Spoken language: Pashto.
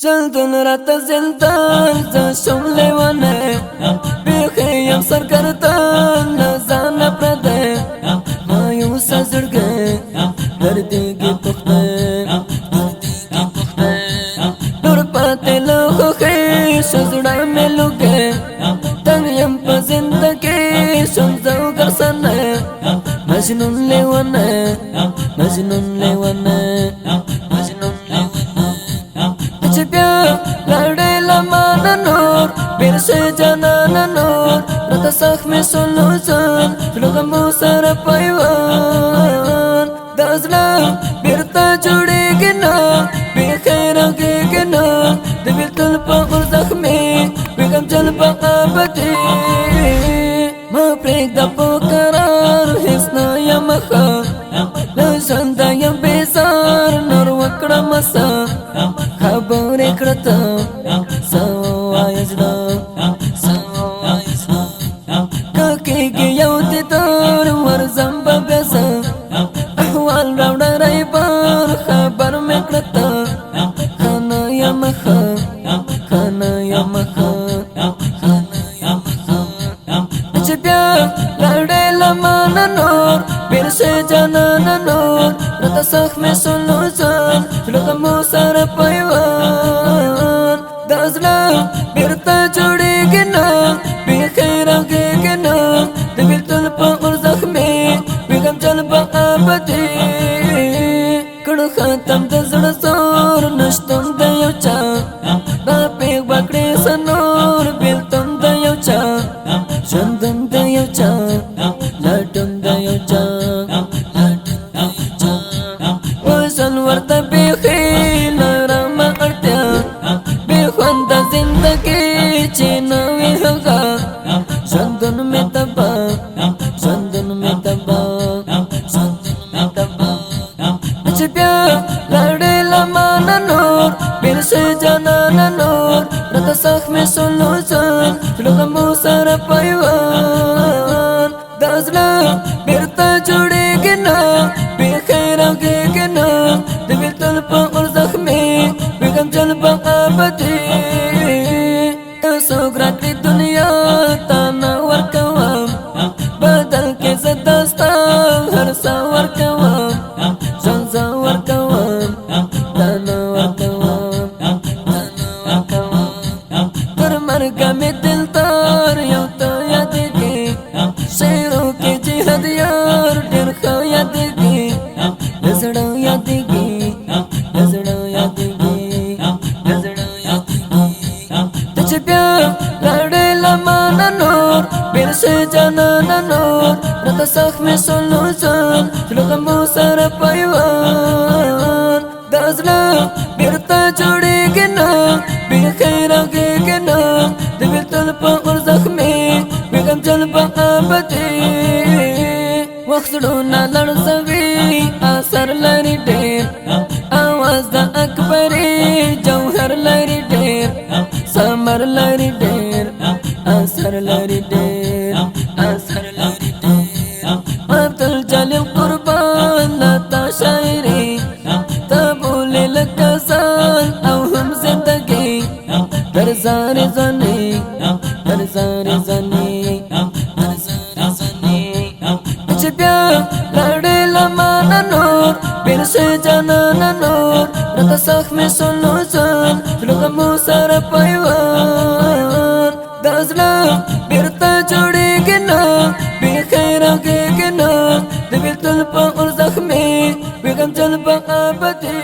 زلدن رات زندان ز شمله ونه بیخیم سرگردان نزان پرده مایوس زرگه دردگی پخته نور پاتے لوگو خیش زڑا میں لوگے تنگیم پا زندگی شمزو گرسانے مجنون لیوانے مجنون لیوانے مجنون لیوانے بیا لڑے لمانا نور بیر سے جانانا نور رتا ساخ میں سنو زن لغمو سر پایوان دازلا بیرتا جوڑے گنا بی خیرہ گے گنا دبیل تل پا غرزخ میں بیگم جل پا آبدی ما پریک دا پو قرار حسنا یا مخا لجندا یا بیزار نور وکڑا مسا خبر اکڑتا سوائی زدا سوائی زدا کاکی گی یو دیدار ورزم بگزا احوال راوڑا رائی بار خبر مکڑتا خانا یا مخا خانا یا مخا خانا یا مخا بیا لڑے لمانا نور بیر سے جانانا نور رتا ساخ میں سنو زن لغمو سر پایوان دازلا بیرتا جوڑے گنا بی خیرہ گے گنا دبیل تل پا غرزخ میں بیگم جل پا آبدی کڑو خاتم دزڑ زور نشتم دیو چا با پیغ باکڑی سنور بیل تم دیو چا شندم دیو چا لٹم دیو چا وصل ورطا بیخی لرم اڑتیا بیخوندہ زندگی چینوی ہوگا شندن میں تبا شندن میں تبا شندن میں تبا بیا لڑے لمانا نور بیر سے جانانا نور رتا ساخ میں سنو زن لغمو سر پایوان دازلا بیرتا جوڑے گنا بی خیرہ گے گنا دبیل تل پا غرزخ میں بیگم جل پا آبدی سوگراتی دنیا تانا ورکوام بدل کے زدستا ہر سا ورکوام شنزا ورکوام تانا ورکوام تانا ورکوام در مرگا میں دل تار یو تو یادگی شیروں کی جہد یار دیر خو یادگی نزڑو یادگی نزڑو یادگی نزڑو یادگی تجھ بیا لڑے لمانا نور بیر سے جانانا نور رتا ساخ میں سنو زن لغمو سر پایوان دازلا بیرتا جوڑے گنا بی خیرہ گے گنا دبیل تل پا غرزخ میں بیگم جل پا آبدی وخصڑونا لڑزوی آثر لری دیر آواز دا اکبری جوہر لری دیر سمر لری دیر آثر لری دیر آثر لری دیر عبدالجلیل قربان لتا شاعری تبولی لکسان او ہم زندگی در زار زنی در زار زنی در زار زنی بچ بیا لڑے لمانا نور بیر سے جانانا نور رتا ساخ میں سنو زن لغمو سر پایوان دازلا بیرتا جوڑے گنا بی خیرہ گے گنا دبیل تل پا غرزخ میں بیگم جل پا آبدی